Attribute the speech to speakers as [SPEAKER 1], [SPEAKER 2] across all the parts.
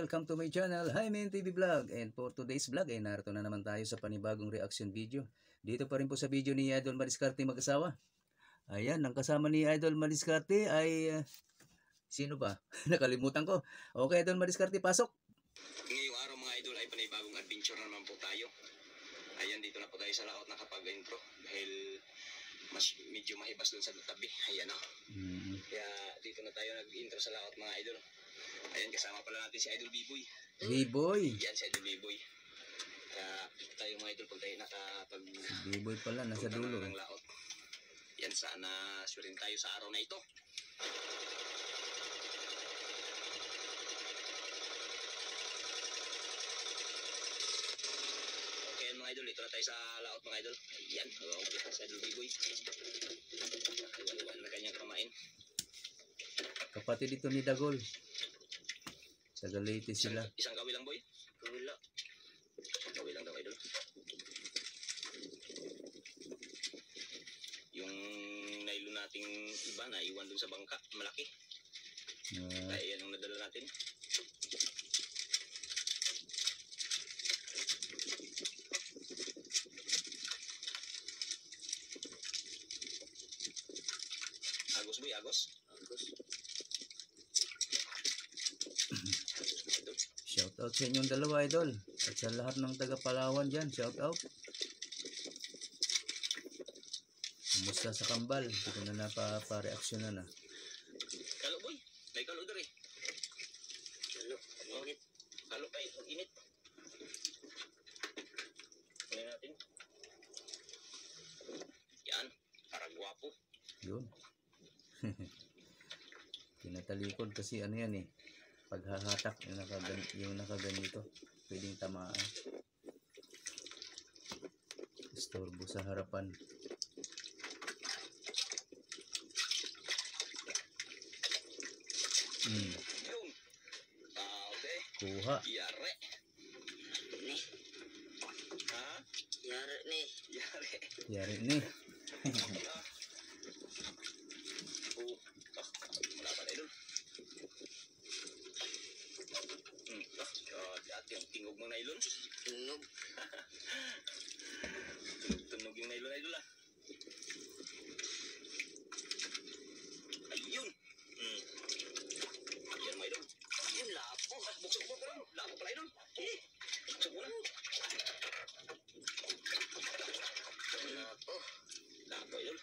[SPEAKER 1] welcome to my channel, Jaime TV Vlog. And for today's vlog ay narito na naman tayo sa panibagong reaction video. Dito pa rin po sa video ni Idol Maliscarte mag-asawa. Ayan, ang kasama ni Idol Maliscarte ay sino ba? Nakalimutan ko. Okay, Idol Maliscarte, pasok.
[SPEAKER 2] Ngayong araw mga idol ay panibagong adventure na naman po tayo. Ayan, dito na po tayo sa laot nakapag-intro dahil medyo mahibas dun sa tabi. Ayan o. Kaya dito na tayo nag-intro sa laot mga idol. Ayan, kasama pala natin si Idol B-Boy.
[SPEAKER 1] B-Boy.
[SPEAKER 2] Yan si Idol B-Boy. Kaya dito tayo mga idol pag tayo nakapag...
[SPEAKER 1] B-Boy pala, nasa dulo.
[SPEAKER 2] Ng laot. Yan, sana swirin tayo sa araw na ito. Okay mga idol, dito na tayo sa laot mga idol. Ayan, si Idol B-Boy. Iwan-iwan na kanyang kamain.
[SPEAKER 1] Kapatid dito ni Dagol. Sa Galete sila.
[SPEAKER 2] Isang kawi lang boy? Kawi lang. Kawi lang daw idol. Yung nylon nating iba na iwan dun sa bangka, malaki. Kaya yan ang nadala natin. Agos boy, agos. Agos.
[SPEAKER 1] Shout out sa inyong dalawa, Idol. At sa lahat ng taga Palawan dyan, shout out. Kumusta sa Kambal? Hindi ko na napareaksyonan na.
[SPEAKER 2] Kalo boy, may kalo dari. Kalo, init. Kalo pa init. Kunin natin. Yan, para guwapo.
[SPEAKER 1] Yun. Tinatalikod kasi ano yan eh. Paghahatak yung nakaganito, pwedeng tamaan. Istorbo sa harapan.
[SPEAKER 2] Yun. Okay.
[SPEAKER 1] Kuha.
[SPEAKER 2] Yare. Ni. Ha? Yare ni. Yare.
[SPEAKER 1] Yari ni.
[SPEAKER 2] Malapan idol. Yung tingog ng nylon. Tunog. Tunog yung nylon idol ah. Ayun. Ayan mga idol. Ayun, lapo. Buksan mo pala. Lapo pala idol. Buksan mo lang. Lapo. Lapo idol.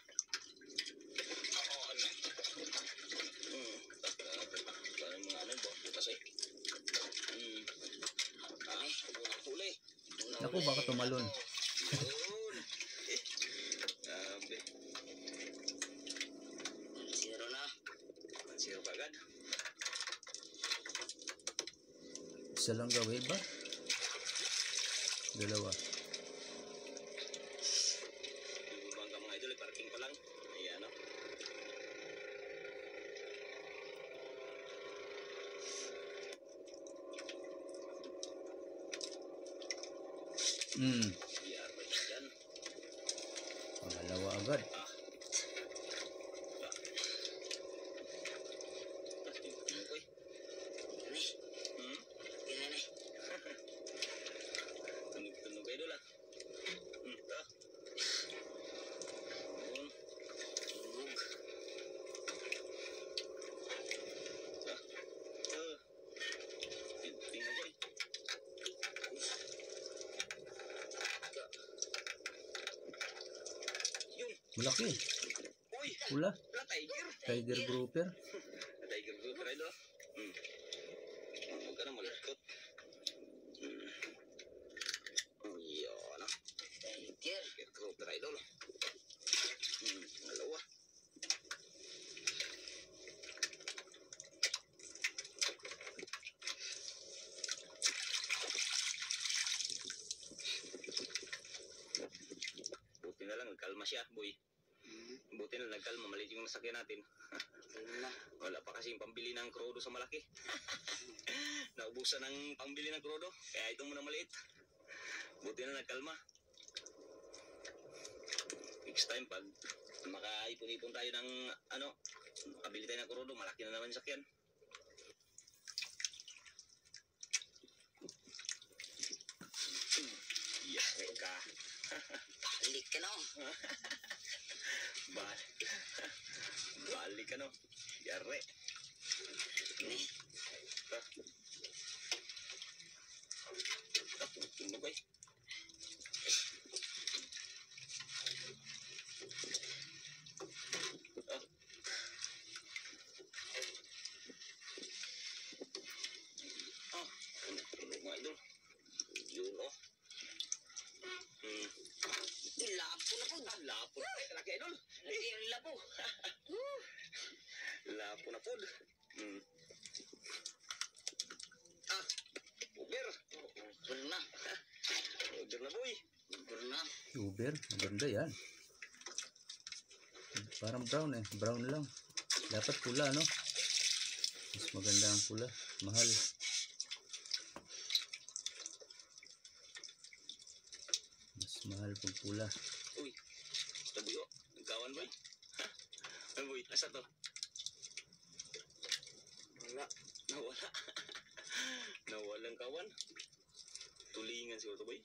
[SPEAKER 2] Parang mga ano, bukas eh. Huli.
[SPEAKER 1] Naku, baka tumalon.
[SPEAKER 2] Grabe. Zero na. Zero agad.
[SPEAKER 1] Isa lang gawin ba? Dalawa.
[SPEAKER 2] Bangka mga idol, parking pa lang. Ayan o. Yan.
[SPEAKER 1] Pangalawa agad.
[SPEAKER 2] Tunog kayo doon lang. Tingnan ko eh.
[SPEAKER 1] Malaki.
[SPEAKER 2] Uy!
[SPEAKER 1] Pula.
[SPEAKER 2] Tiger!
[SPEAKER 1] Tiger grouper.
[SPEAKER 2] Tiger grouper idol. Huwag ka na malikot. Yun. Tiger grouper idol. Dalawa. Buti na lang, nagkalma siya, boy. Buti na nagkalma, maliit yung nasakyan natin. Wala pa kasing pambili ng krodo sa malaki. Naubusan ng pambili ng krodo, kaya ito muna maliit. Buti na nagkalma. Next time, pag makaipon-ipon tayo ng makabili tayo ng krodo, malaki na naman yung sakyan. ka.
[SPEAKER 3] Balik ka no.
[SPEAKER 2] Balik ka, no? Yari.
[SPEAKER 3] Ni.
[SPEAKER 2] Tunog ay. Tunog mga idol. Yun, oh.
[SPEAKER 3] Lapo na po.
[SPEAKER 2] Lapo na po. Laki, idol.
[SPEAKER 3] Lapo.
[SPEAKER 2] Lapo na po. Uber.
[SPEAKER 3] Uber na.
[SPEAKER 2] Uber na, boy.
[SPEAKER 3] Uber na.
[SPEAKER 1] Uber, maganda yan. Parang brown eh, brown lang. Dapat pula, no? Mas maganda ang pula, mahal. Mas mahal pag pula.
[SPEAKER 2] Uy, ito boy, oh. Nagkawan, boy. Ano, boy? Asa to? Wala. Nawala. Nawalang kawan. Tulingan siguro to, boy.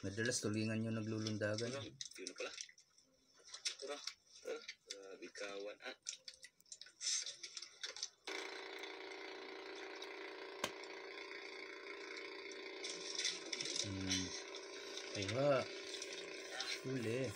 [SPEAKER 1] Madalas tulingan yung naglulundagan.
[SPEAKER 2] Tara, yun na pala. Tara. Grabe kawan, ah.
[SPEAKER 1] Kuha. Huli.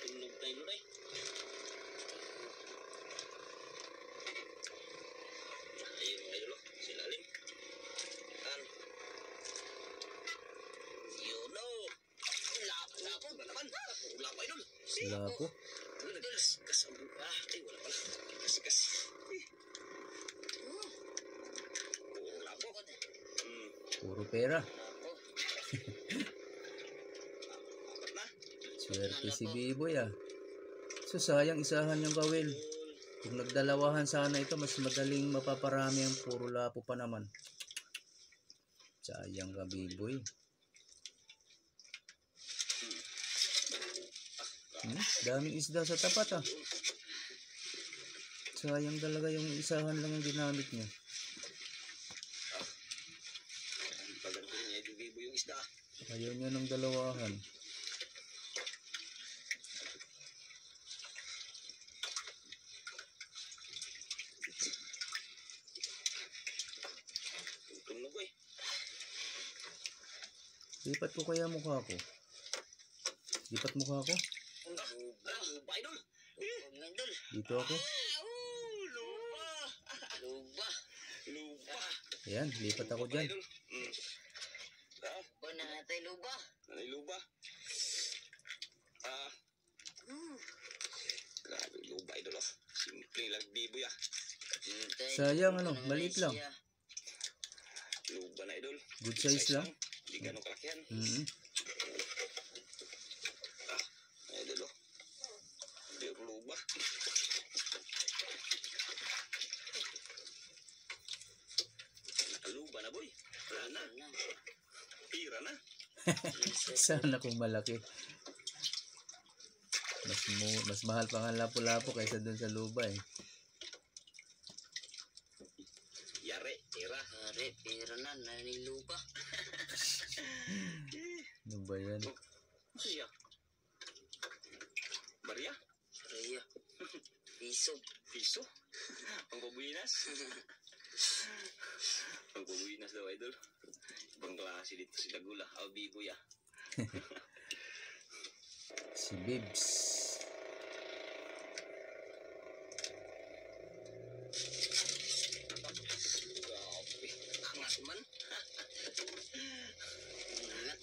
[SPEAKER 2] Tunog tayo doon, eh. Ayun, mga idol, oh. Silalim. Yan. Yun, oh. Lapo na naman. Lapo, idol.
[SPEAKER 1] Lapo.
[SPEAKER 2] Kas ang buka. Ay, wala pala. Kas. Puro lapo.
[SPEAKER 1] Puro pera.
[SPEAKER 2] Apat na.
[SPEAKER 1] Swerte si Biboy ah. So sayang isahan yung kawil. Kung nagdalawahan sana ito, mas madaling mapaparami ang puro lapo pa naman. Sayang ka Biboy. Daming isda sa tapat ah. Sayang talaga yung isahan lang ang ginamit niya.
[SPEAKER 2] Paganto niya yung bibo yung isda.
[SPEAKER 1] Ayaw niya ng dalawahan.
[SPEAKER 2] Tunog, eh.
[SPEAKER 1] Lipat ko kaya mukha ko. Lipat mukha ko.
[SPEAKER 2] Lupa, idol.
[SPEAKER 3] Idol.
[SPEAKER 1] Dito ako.
[SPEAKER 2] Lupa.
[SPEAKER 3] Luba.
[SPEAKER 2] Lupa.
[SPEAKER 1] Ayan, lipat ako dyan.
[SPEAKER 2] Idol.
[SPEAKER 3] Ba natin luba?
[SPEAKER 2] Nanay lupa. Grabe, lupa, idol, oh. Simple lang bibo, ya.
[SPEAKER 1] Sayang ano, maliit lang.
[SPEAKER 2] Lupa na, idol.
[SPEAKER 1] Good size lang.
[SPEAKER 2] Hindi ganun kalakihan. Idol, oh. Pero lupa. Lupa na, boy. Wala na. Pira na.
[SPEAKER 1] Sana kung malaki. Mas mahal pa nga lapo-lapo kaysa dun sa luba eh.
[SPEAKER 2] Yari, tira.
[SPEAKER 3] Pare, pera na, naniluba.
[SPEAKER 1] Ano ba yan?
[SPEAKER 2] Siya. Barya?
[SPEAKER 3] Raya. Piso.
[SPEAKER 2] Piso? Pangpabuinas? Pangpabuinas daw, idol. Ibang klase dito si Dagula. Bibo, ya.
[SPEAKER 1] Si Bibs.
[SPEAKER 2] Grabe. Angas man.
[SPEAKER 3] Ingat.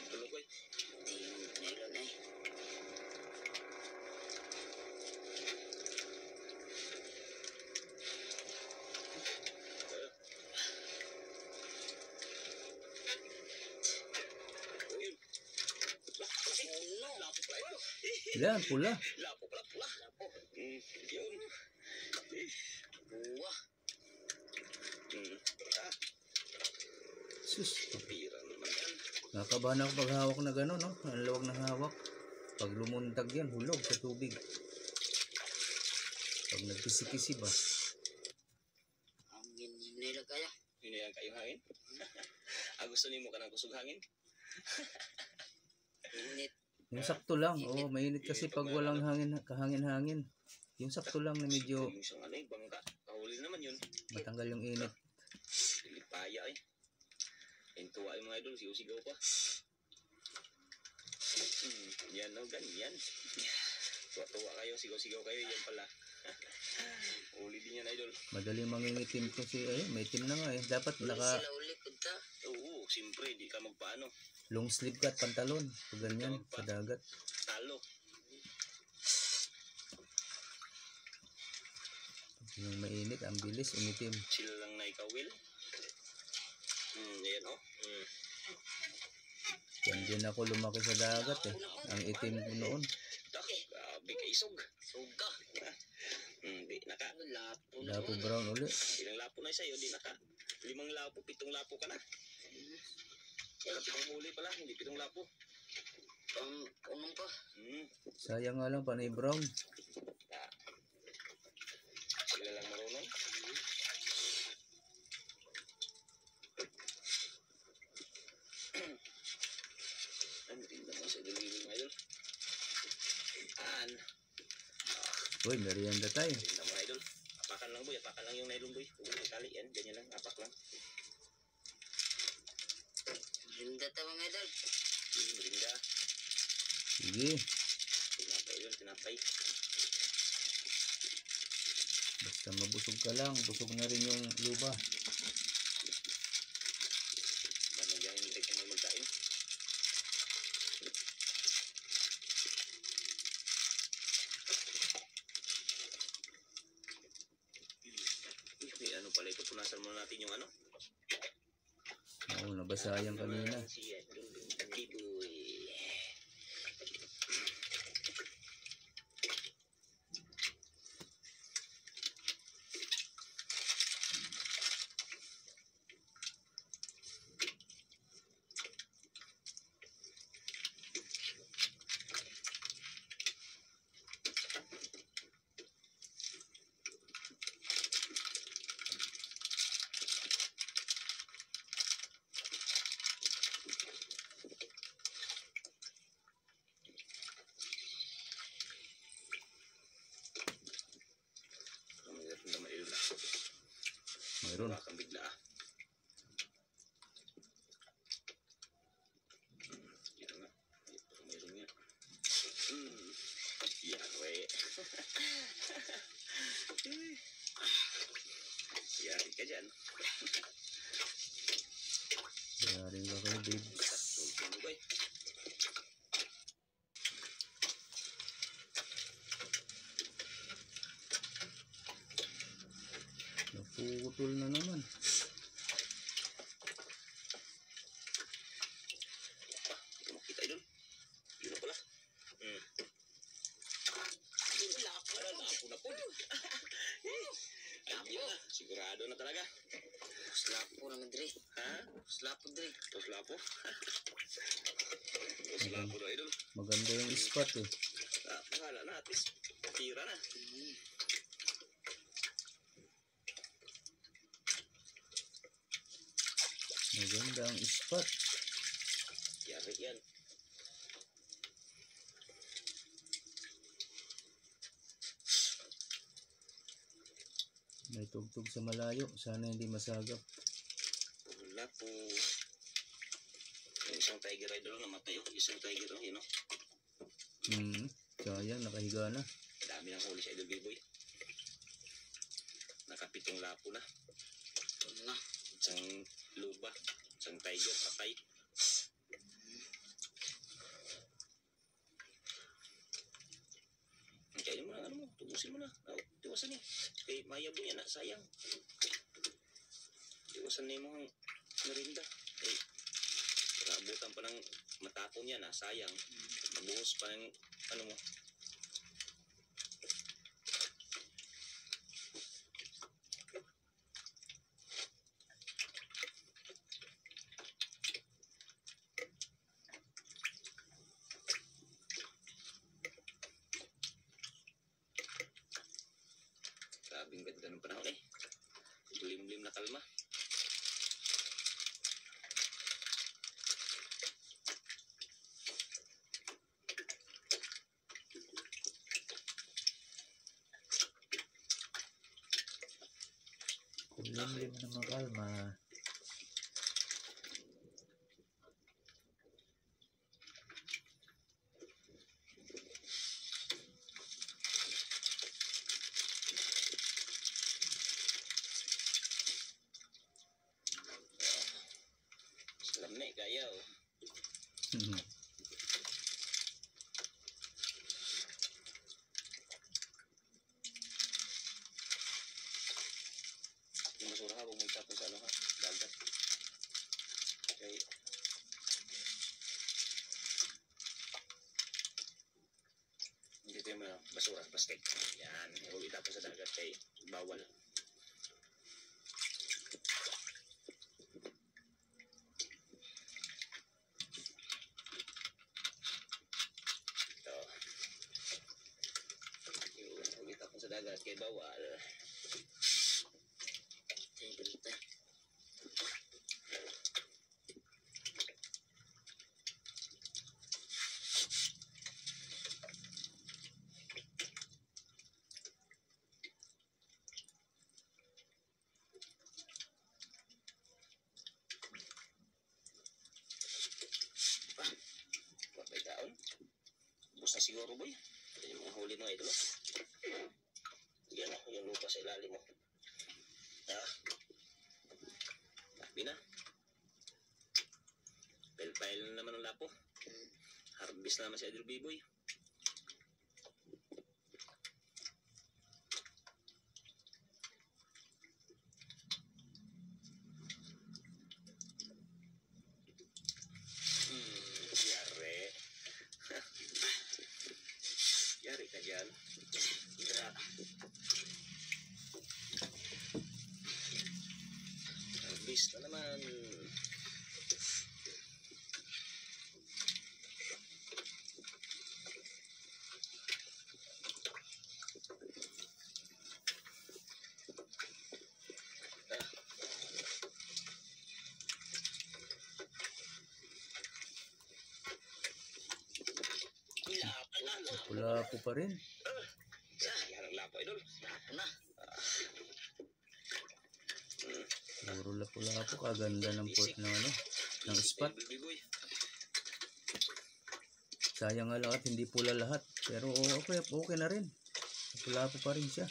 [SPEAKER 2] Tulog, eh.
[SPEAKER 3] Meron eh.
[SPEAKER 1] Yan, pula.
[SPEAKER 2] Lapo pala, pula. Lapo. Yun.
[SPEAKER 3] Buwah.
[SPEAKER 2] Ah,
[SPEAKER 1] Sus,
[SPEAKER 2] pira naman yan.
[SPEAKER 1] nakabahan ako pag hawak na gano'n, no? Ang lawag ng hawak. Pag lumuntag yan, hulog sa tubig. Pag nagkisi-kisi ba?
[SPEAKER 3] Hangin nila kaya.
[SPEAKER 2] Hindi yan kayong hangin. Gusto niyo mo ka ng kusog hangin?
[SPEAKER 3] Init.
[SPEAKER 1] Yung sakto lang. Oo, mainit kasi pag walang hangin, kahangin-hangin. Yung sakto lang na medyo
[SPEAKER 2] Yung isang ano, bangka. Kahuli naman yun.
[SPEAKER 1] matanggal yung init.
[SPEAKER 2] Lipaya eh. Yung tuwa yung mga idol, sigaw-sigaw pa. Yan o, ganyan. Tuwa-tuwa kayo, sigaw-sigaw kayo, yan pala. Uli din yan idol.
[SPEAKER 1] Madali mangingitim kasi, may itim na nga eh. Dapat
[SPEAKER 3] Uli
[SPEAKER 1] naka
[SPEAKER 3] sila uli punta.
[SPEAKER 2] Oo, siyempre, di ka magpaano.
[SPEAKER 1] long sleeve ka at pantalon. Pag ganyan, sa dagat.
[SPEAKER 2] Talo.
[SPEAKER 1] Yung mainit, ang bilis, umitim.
[SPEAKER 2] Sila lang na ikawil. Ayan o.
[SPEAKER 1] Yan din ako lumaki sa dagat eh. Ang itim ko noon.
[SPEAKER 2] Grabe ka isog.
[SPEAKER 3] Suga.
[SPEAKER 2] Di naka.
[SPEAKER 3] Lapo na.
[SPEAKER 1] Dapo brown uli.
[SPEAKER 2] Ilang lapo na sa'yo, di naka. 5 lapo, 7 lapo ka na. Kaya 7 huli pala, hindi 7 lapo.
[SPEAKER 3] Unong pa.
[SPEAKER 1] Sayang nga lang, panay brown.
[SPEAKER 2] Sila lang marunong. Ano rin naman sa idol mga idol.
[SPEAKER 1] Uy, merienda tayo.
[SPEAKER 2] Rin naman idol. Apakan lang boy, apakan lang yung nylon boy. Huwag kali yan, ganyan lang, apak lang.
[SPEAKER 3] Rinda ta mga idol.
[SPEAKER 2] Rinda,
[SPEAKER 1] Sige.
[SPEAKER 2] tinapay yun, tinapay.
[SPEAKER 1] Basta mabusog ka lang. Busog na rin yung luba.
[SPEAKER 2] Managyahin nito kung magkain. Ano pala ito, punasan muna natin yung ano.
[SPEAKER 1] Oo, nabasayang kanina.
[SPEAKER 2] Si Biboy.
[SPEAKER 1] Mayroon.
[SPEAKER 2] Wala kang bigla ah. Ito nga. Mayroon nga. Yan we. Yari ka dyan.
[SPEAKER 1] Yari ka kayo, babe.
[SPEAKER 2] Tulog ko eh.
[SPEAKER 1] Naputol na naman.
[SPEAKER 2] Makita idol. Yun na pala. Lapo na po. Ayun na. Sigurado na talaga.
[SPEAKER 3] Lapo na madre.
[SPEAKER 2] Ha?
[SPEAKER 3] Lapo dre.
[SPEAKER 2] Tos lapo. Tos lapo na idol.
[SPEAKER 1] Maganda yung spot eh.
[SPEAKER 2] Mahala na. At least tira na.
[SPEAKER 1] Maganda ang spot.
[SPEAKER 2] Yari yan.
[SPEAKER 1] May tugtog sa malayo. Sana hindi masagap.
[SPEAKER 2] Wala po. Yung isang tiger idol namatay. Isang tiger yun o.
[SPEAKER 1] Sayang, nakahiga na.
[SPEAKER 2] Dami ng huli sa idol B-boy. Nakapitong lapo na.
[SPEAKER 3] Na.
[SPEAKER 2] Isang luba. Isang tiger patay. Kainin mo na ano mo. Tubusin mo na. Tiwasan niya. Kay mayabo yan na. Sayang. Tiwasan niya mo ang merinda. Abutan pa ng matapon yan. Sayang. Mabuhos pa ng ano mo.
[SPEAKER 1] Limlim na makalma.
[SPEAKER 2] Lamig kayo. Yung basura ha, huwag mo itapon sa ano ha, dagat. Okay. Dito yung mga basura, plastic. Yan, huwag itapon sa dagat kay bawal. Ito. Yung huwag itapon sa dagat kay bawal.
[SPEAKER 3] Tayo balita. Mapay taon. Bus na siguro boy. Yan yung mga huli mga idol. Yan o, yung lupa sa ilalim mo. Takbi na. Pile-pile na naman ang lapo. Harvest na naman si Idol B-Boy. Yari. Yari ka dyan. Harvest na naman.
[SPEAKER 1] Lapo pa rin.
[SPEAKER 2] Yan ang lapo, idol.
[SPEAKER 3] Lapo na.
[SPEAKER 1] Puro lapo-lapo. Kaganda ng port ng ano, ng spot.
[SPEAKER 2] B-Boy.
[SPEAKER 1] Sayang nga lang at hindi pula lahat. Pero okay na rin. Lapo pa rin siya.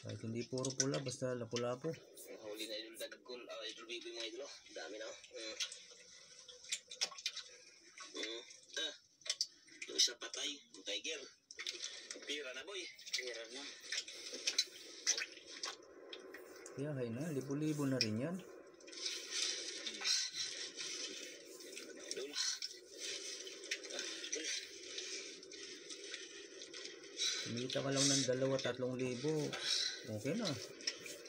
[SPEAKER 1] Kahit hindi puro pula, basta lapo-lapo.
[SPEAKER 2] Ang huli na idol dagkol. Idol B-Boy mga idol. Dami na. Yung isa patay. Yung tiger. Pira na boy.
[SPEAKER 3] Pira na.
[SPEAKER 1] Yahay na. Libo-libo na rin yan.
[SPEAKER 2] Idol.
[SPEAKER 1] Kumita ka lang ng 2-3 libo. Okay na.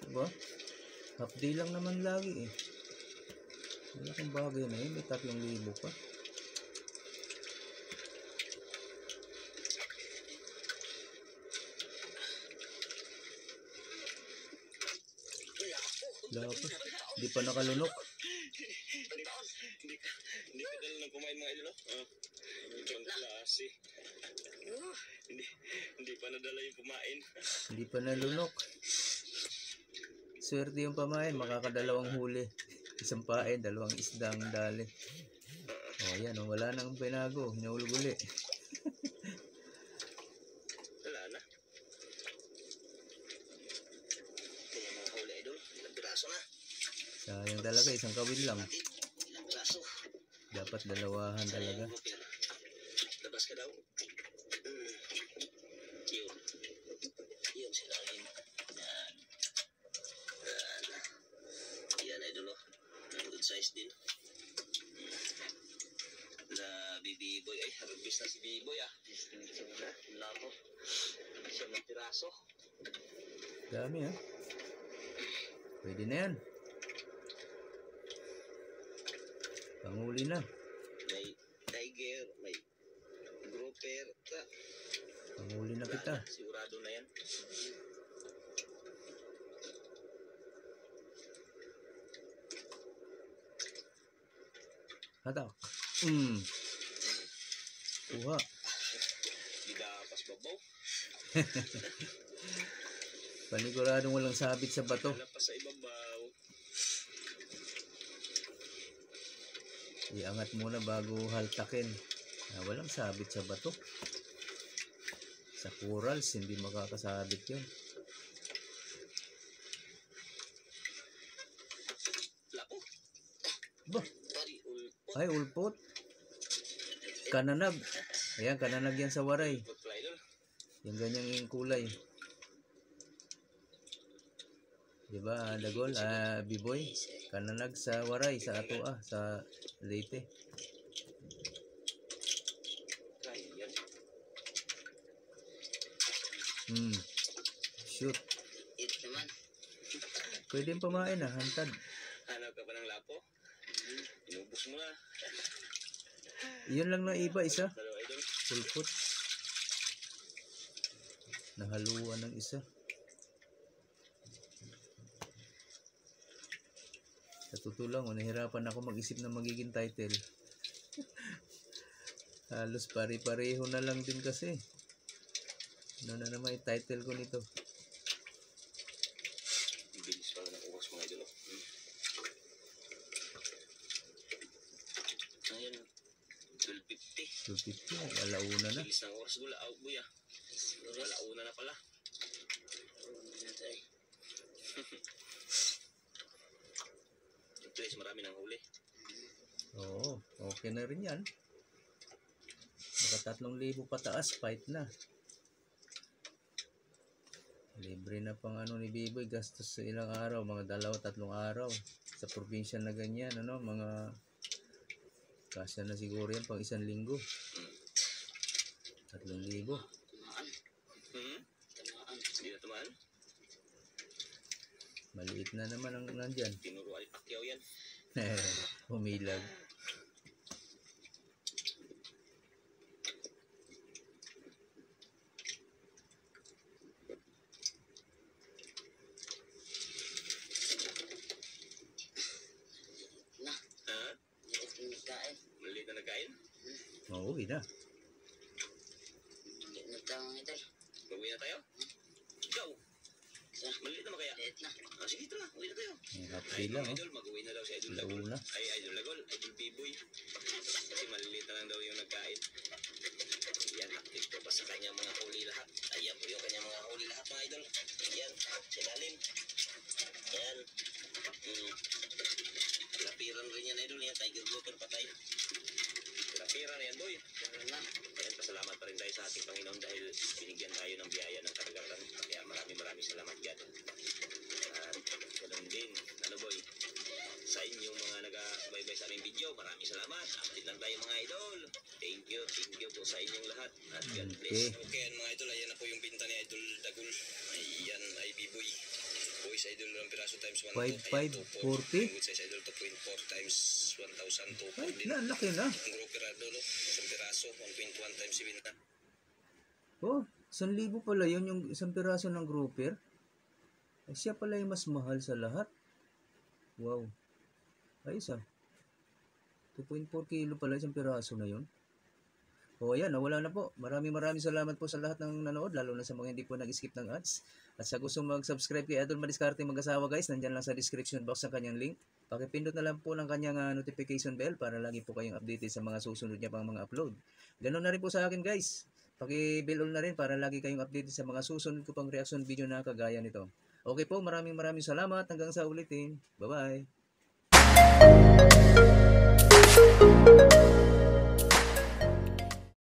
[SPEAKER 1] Diba? Half day lang naman lagi eh. Wala kang bagay na yun. May 3 libo pa. Lapo. Hindi pa nakalunok.
[SPEAKER 2] Hindi ka dala ng kumain mga idol. Ibang klase. Hindi pa nadala yung kumain.
[SPEAKER 1] Hindi pa nalunok. Swerte yung pamain. Makakadalawang huli. Isang pain, 2 isdang dali. O yan, wala nang pinago. Hinahulog uli.
[SPEAKER 2] Wala na. Kaya mga huli idol. Ilang piraso na.
[SPEAKER 1] Sayang talaga, isang kawin lang.
[SPEAKER 2] Ilang piraso.
[SPEAKER 1] Dapat dalawahan talaga.
[SPEAKER 2] Labas ka daw. Yun. Yun sila rin. Yan. Yan idol oh. Good size din. Na B-Boy. Ay, harvest na si B-Boy ah. Wala ko. Siya ng piraso.
[SPEAKER 1] Dami ha. Pwede na yan. Panguli na.
[SPEAKER 2] May tiger, may grouper.
[SPEAKER 1] Panguli na kita.
[SPEAKER 2] Sigurado na yan.
[SPEAKER 1] Hatak. Kuha.
[SPEAKER 2] Di dapas babaw.
[SPEAKER 1] Paniguradong walang sabit sa bato.
[SPEAKER 3] Wala pa sa ibabaw.
[SPEAKER 1] Iangat muna bago haltakin. Walang sabit sa bato. Sa corals, hindi makakasabit yun.
[SPEAKER 3] Lako.
[SPEAKER 1] Bah,
[SPEAKER 3] Pari ulpot.
[SPEAKER 1] ay ulpot. Kananag. Ayan, kananag yan sa waray.
[SPEAKER 3] Ulpot pala idol.
[SPEAKER 1] Yung ganyang yung kulay. Diba, Dagol? B-boy? Kananag sa waray, sa Atoa, sa Leyte.
[SPEAKER 3] Kaya yan.
[SPEAKER 1] Shoot.
[SPEAKER 3] It naman.
[SPEAKER 1] Pwede yung pamain hantad.
[SPEAKER 3] Hanap ka pa ng lapo? Inubos mo na.
[SPEAKER 1] Yun lang na iba, isa.
[SPEAKER 3] Dalawa idol.
[SPEAKER 1] Pulpot. Nahaluan ng isa. Sa totoo lang, nahirapan ako mag-isip ng magiging title. Halos pare-pareho na lang din kasi. Ano na naman yung title ko nito?
[SPEAKER 3] Bilis pala ng oras mga idol. Ayan. 12:50.
[SPEAKER 1] 250, alauna na.
[SPEAKER 3] Bilis ng oras gula. Out buya. Alauna na pala. Guys, marami nang huli.
[SPEAKER 1] Oo, okay na rin yan. Baka 3,000 pataas, fight na. Libre na pang ano ni Biboy, gastos sa ilang araw, mga 2-3 araw. Sa probinsya na ganyan, ano, mga kasya na siguro yan pang 1 linggo. 3,000.
[SPEAKER 3] Hindi na tumaan.
[SPEAKER 1] Maliit na naman ang nandyan.
[SPEAKER 3] Tinuruan ni Pacquiao yan.
[SPEAKER 1] Humilag.
[SPEAKER 3] Ha? Maliit na nagkain?
[SPEAKER 1] Oo, uwi na.
[SPEAKER 3] Mag-uwi na tayo? Ikaw? Maliit naman kaya? Sige, ito na. Uwi na tayo.
[SPEAKER 1] Happy lang, oh.
[SPEAKER 3] Idol, mag-uwi na daw si Idol Dagol.
[SPEAKER 1] Launa.
[SPEAKER 3] Ay, Idol Dagol. Idol Biboy. Kasi maliliit na lang daw yung nagkain. Yan, active po pa sa kanyang mga huli lahat. Ayan po yung kanyang mga huli lahat mga idol. Yan, sa lalim. Yan. Lapiran rin yan idol. Yan, Tiger Grouper patay. Lapiran yan boy. Ayan, pasalamat pa rin tayo sa ating Panginoon dahil binigyan tayo ng biyaya ng karagatan. Kaya maraming salamat dyan. At ganun din, ano boy, sa inyong mga nag-subaybay sa aming video, maraming salamat. Update lang tayo mga idol. Thank you po sa inyong lahat. At God bless. Okay, mga idol, ayan na po yung binta ni Idol Dagol. Ayan, ay B-boy. Boys, idol ng piraso times 1.
[SPEAKER 1] 5,540.
[SPEAKER 3] Good size idol 2.4 times 1,000.
[SPEAKER 1] Ay, na, laki na.
[SPEAKER 3] Ang grouper idol, isang piraso, 1.1 times 7 na.
[SPEAKER 1] Oh, 1,000 pala yun, yung isang piraso ng grouper. Ay, siya pala yung mas mahal sa lahat. Wow. Ayos ah. 2.4 kilo pala isang piraso na yun. O ayan, nawala na po. Maraming salamat po sa lahat ng nanood, lalo na sa mga hindi po nag-skip ng ads. At sa gusto mag-subscribe kay Idol Madiskarte Mag-asawa guys, nandyan lang sa description box ang kanyang link. Pakipindot na lang po ng kanyang notification bell para lagi po kayong updated sa mga susunod niya pang mga upload. Ganun na rin po sa akin guys. Paki-bell all na rin para lagi kayong updated sa mga susunod ko pang reaction video na kagaya nito. Okay po, maraming salamat. Hanggang sa ulitin. Bye-bye.